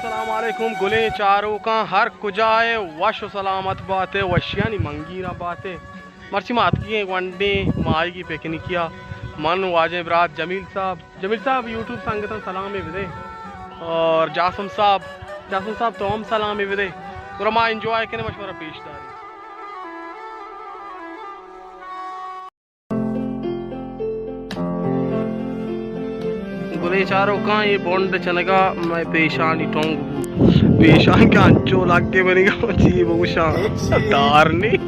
अस्सलाम वालेकुम गुले चारों का हर कुजाए वश सलामत बातें वशियानी मंगीरा बातें मर्ची मात की वनडे माई की पिकनिकिया मन वाजे बरात जमील साहब यूट्यूब संगतन सलाम विदे और जासम साहब तो हम सलाम विदे रमा एंजॉय करने मशवरा पेशदारी गुले चारों का ये बॉन्ड चलेगा मैं पेशानी टोंग पेशान का अंचो लाग के बनेगा जी बहुशा दार नहीं